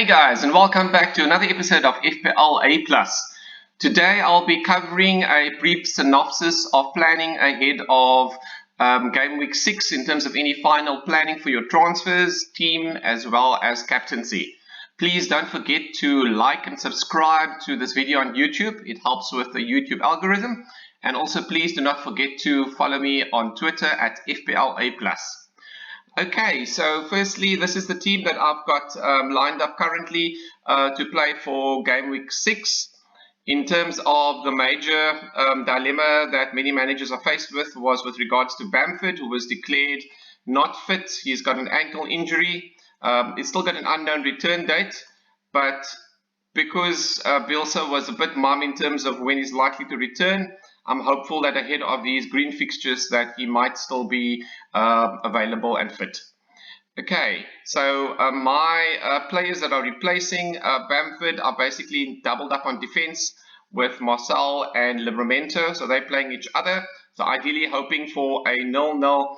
Hey guys, and welcome back to another episode of Fpla. Today I'll be covering a brief synopsis of planning ahead of game week 6 in terms of any final planning for your transfers, team, as well as captaincy. Please don't forget to like and subscribe to this video on YouTube. It helps with the YouTube algorithm. And also please do not forget to follow me on Twitter at Fpla. Okay, so firstly, this is the team that I've got lined up currently to play for game week 6. In terms of the major dilemma that many managers are faced with was with regards to Bamford, who was declared not fit. He's got an ankle injury. He's still got an unknown return date, but because Bielsa was a bit mum in terms of when he's likely to return, I'm hopeful that ahead of these green fixtures that he might still be available and fit. Okay, so my players that are replacing Bamford are basically doubled up on defense with Marcel and Livramento, so they're playing each other. So ideally hoping for a 0-0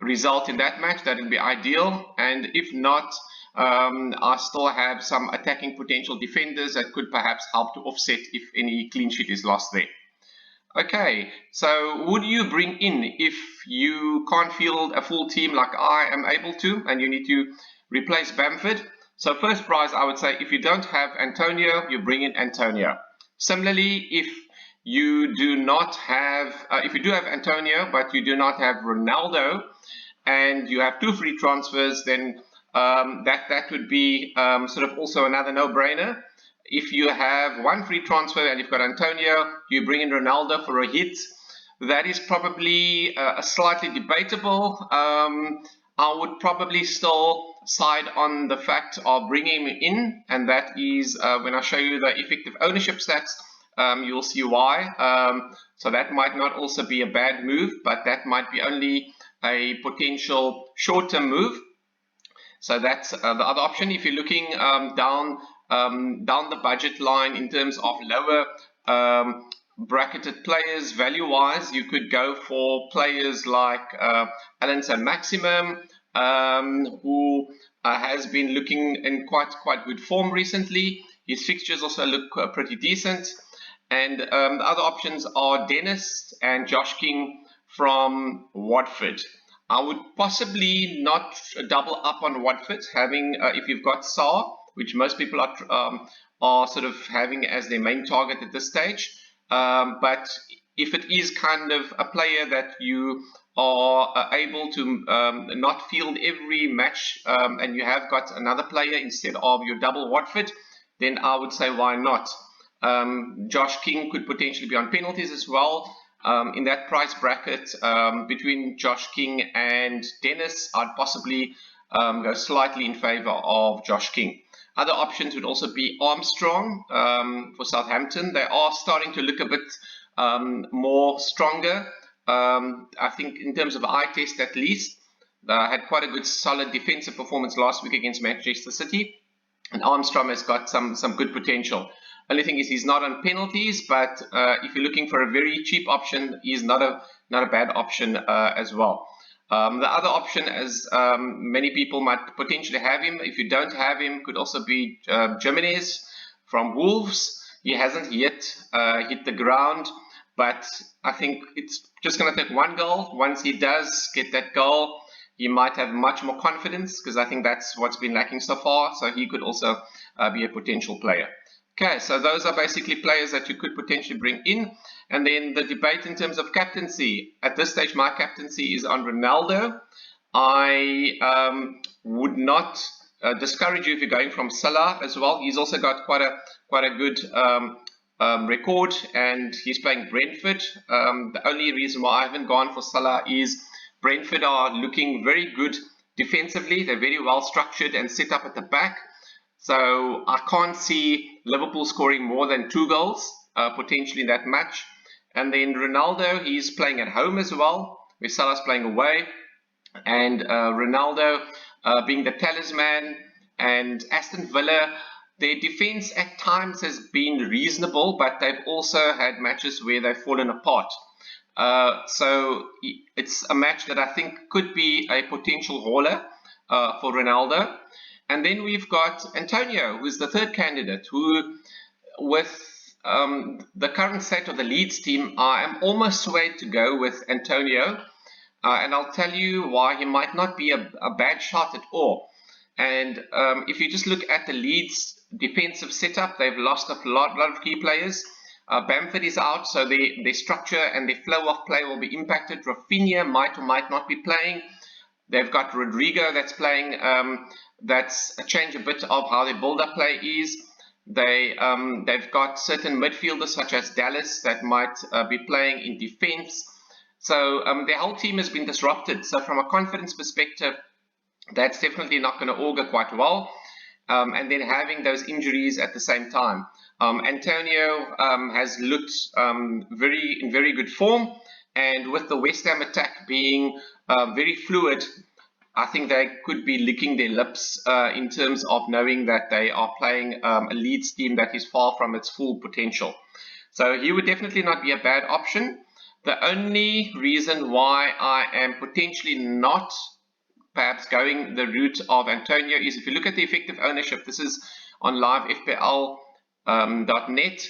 result in that match. That would be ideal, and if not, I still have some attacking potential defenders that could perhaps help to offset if any clean sheet is lost there. Okay, so who do you bring in if you can't field a full team like I am able to and you need to replace Bamford? So first prize, I would say if you don't have Antonio, you bring in Antonio. Similarly, if you do not have, if you do have Antonio but you do not have Ronaldo and you have 2 free transfers, then that would be sort of also another no-brainer. If you have 1 free transfer and you've got Antonio, you bring in Ronaldo for a hit. That is probably a slightly debatable. I would probably still side on the fact of bringing him in, and that is when I show you the effective ownership stats, you'll see why. So that might not also be a bad move, but that might be only a potential short-term move. So that's the other option. If you're looking down the budget line in terms of lower bracketed players value-wise, you could go for players like Alan Maximum, who has been looking in quite good form recently. His fixtures also look pretty decent. And the other options are Dennis and Josh King from Watford. I would possibly not double up on Watford, having if you've got Saar, which most people are sort of having as their main target at this stage. But if it is kind of a player that you are able to not field every match and you have got another player instead of your double Watford, then I would say why not? Josh King could potentially be on penalties as well. In that price bracket between Josh King and Dennis, I'd possibly go slightly in favor of Josh King. Other options would also be Armstrong for Southampton. They are starting to look a bit more stronger. I think in terms of eye test at least, had quite a good solid defensive performance last week against Manchester City. And Armstrong has got some good potential. Only thing is he's not on penalties, but if you're looking for a very cheap option, he's not a bad option as well. The other option, as many people might potentially have him, if you don't have him, could also be Jimenez from Wolves. He hasn't yet hit the ground, but I think it's just going to take 1 goal. Once he does get that goal, he might have much more confidence, because I think that's what's been lacking so far. So he could also be a potential player. Okay, so those are basically players that you could potentially bring in. And then the debate in terms of captaincy. At this stage, my captaincy is on Ronaldo. I would not discourage you if you're going from Salah as well. He's also got quite a good record, and he's playing Brentford. The only reason why I haven't gone for Salah is Brentford are looking very good defensively. They're very well structured and set up at the back. So I can't see Liverpool scoring more than 2 goals potentially in that match. And then Ronaldo, he's playing at home as well, where Salah's playing away. And Ronaldo being the talisman, and Aston Villa, their defense at times has been reasonable, but they've also had matches where they've fallen apart. So it's a match that I think could be a potential hauler for Ronaldo. And then we've got Antonio, who's the third candidate, who, with the current state of the Leeds team, I am almost swayed to go with Antonio. And I'll tell you why he might not be a bad shot at all. And if you just look at the Leeds defensive setup, they've lost a lot of key players. Bamford is out, so their structure and their flow of play will be impacted. Rafinha might or might not be playing. They've got Rodrigo that's playing. That's changed a bit of how their build-up play is. They've got certain midfielders such as Dallas that might be playing in defense. So their whole team has been disrupted. So from a confidence perspective, that's definitely not going to augur quite well. And then having those injuries at the same time. Antonio has looked in very good form, and with the West Ham attack being very fluid, I think they could be licking their lips in terms of knowing that they are playing a Leeds team that is far from its full potential. So he would definitely not be a bad option. The only reason why I am potentially not perhaps going the route of Antonio is if you look at the effective ownership. This is on livefpl.net.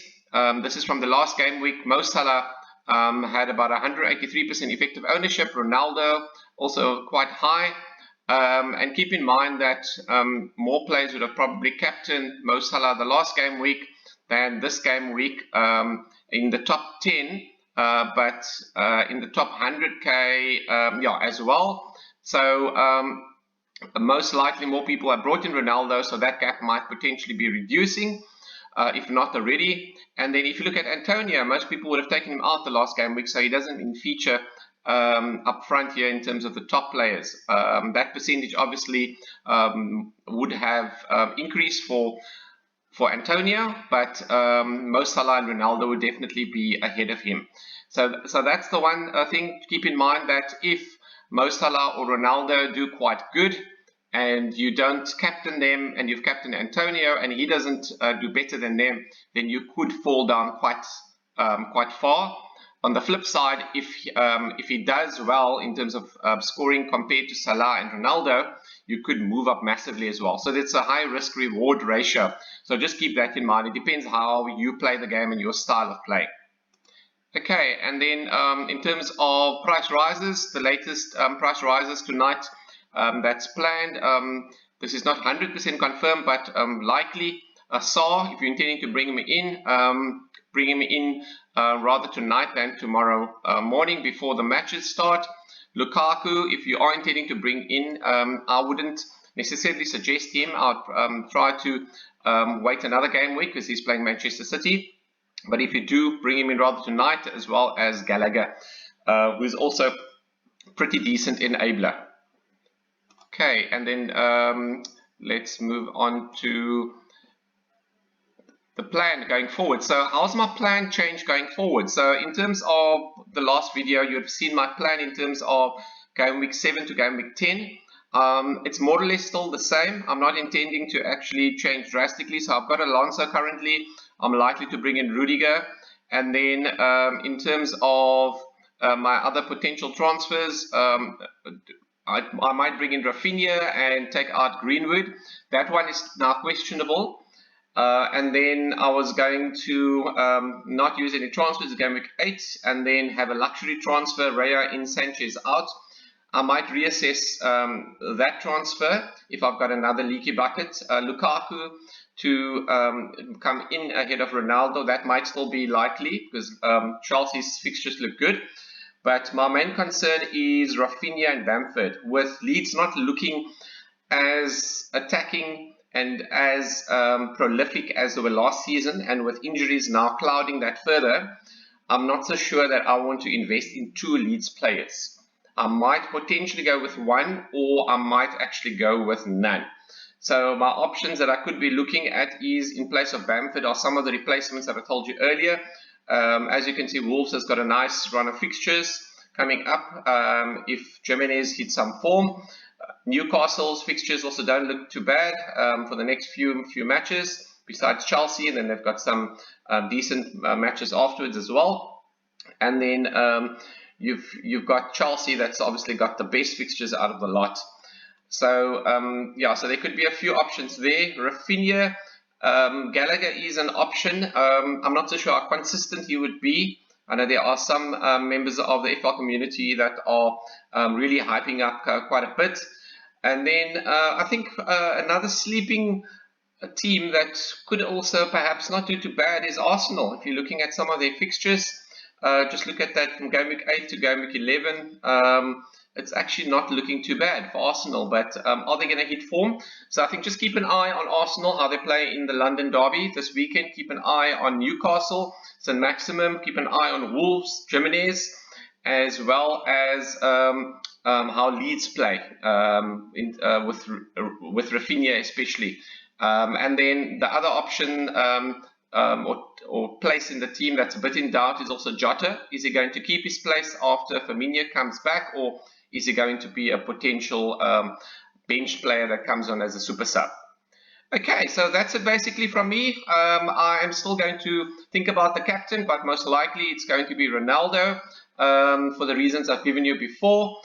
This is from the last game week. Mo Salah had about 183% effective ownership. Ronaldo also quite high. And keep in mind that more players would have probably captained Mo Salah the last game week than this game week in the top 10, but in the top 100k as well. So most likely more people have brought in Ronaldo, so that gap might potentially be reducing, if not already. And then if you look at Antonio, most people would have taken him out the last game week, so he doesn't even feature up front here in terms of the top players. That percentage obviously would have increased for Antonio, but Mo Salah and Ronaldo would definitely be ahead of him. So that's the one thing to keep in mind, that if Mo Salah or Ronaldo do quite good and you don't captain them and you've captained Antonio and he doesn't do better than them, then you could fall down quite far. On the flip side, if he does well in terms of scoring compared to Salah and Ronaldo, you could move up massively as well. So that's a high risk reward ratio. So just keep that in mind. It depends how you play the game and your style of play. Okay, and then in terms of price rises, the latest price rises tonight that's planned. This is not 100% confirmed, but likely. Saar, if you're intending to bring him in, rather tonight than tomorrow morning before the matches start. Lukaku, if you are intending to bring in, I wouldn't necessarily suggest him. I'd try to wait another game week because he's playing Manchester City. But if you do, bring him in rather tonight, as well as Gallagher, who's also pretty decent enabler. Okay, and then let's move on to the plan going forward. So how's my plan changed going forward? So in terms of the last video, you've seen my plan in terms of game week 7 to game week 10. It's more or less still the same. I'm not intending to actually change drastically. So I've got Alonso currently. I'm likely to bring in Rudiger. And then in terms of my other potential transfers, I might bring in Rafinha and take out Greenwood. That one is now questionable. And then I was going to not use any transfers in game week 8 and then have a luxury transfer, Raya in, Sanchez out. I might reassess that transfer if I've got another leaky bucket. Lukaku to come in ahead of Ronaldo, that might still be likely because Chelsea's fixtures look good. But my main concern is Rafinha and Bamford, with Leeds not looking as attacking and as prolific as they were last season, and with injuries now clouding that further. I'm not so sure that I want to invest in 2 Leeds players. I might potentially go with one, or I might actually go with none. So my options that I could be looking at is, in place of Bamford, are some of the replacements that I told you earlier. As you can see, Wolves has got a nice run of fixtures coming up if Jimenez hits some form. Newcastle's fixtures also don't look too bad for the next few matches, besides Chelsea, and then they've got some decent matches afterwards as well. And then you've got Chelsea that's obviously got the best fixtures out of the lot. So yeah, so there could be a few options there. Rafinha, Gallagher is an option. I'm not so sure how consistent he would be. I know there are some members of the Fpla community that are really hyping up quite a bit. And then I think another sleeping team that could also perhaps not do too bad is Arsenal. If you're looking at some of their fixtures, just look at that from game week 8 to game week 11. It's actually not looking too bad for Arsenal, but are they going to hit form? So I think just keep an eye on Arsenal, how they play in the London derby this weekend. Keep an eye on Newcastle, St. Maximum. Keep an eye on Wolves, Jimenez, as well as how Leeds play with Rafinha especially. And then the other option or place in the team that's a bit in doubt is also Jota. Is he going to keep his place after Firmino comes back, or is he going to be a potential bench player that comes on as a super sub? Okay, so that's it basically from me. I am still going to think about the captain, but most likely it's going to be Ronaldo for the reasons I've given you before.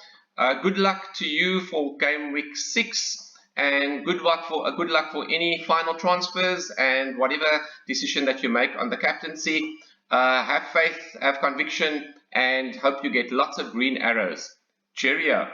Good luck to you for game week 6, and good luck for any final transfers and whatever decision that you make on the captaincy. Have faith, have conviction, and hope you get lots of green arrows. Cheerio.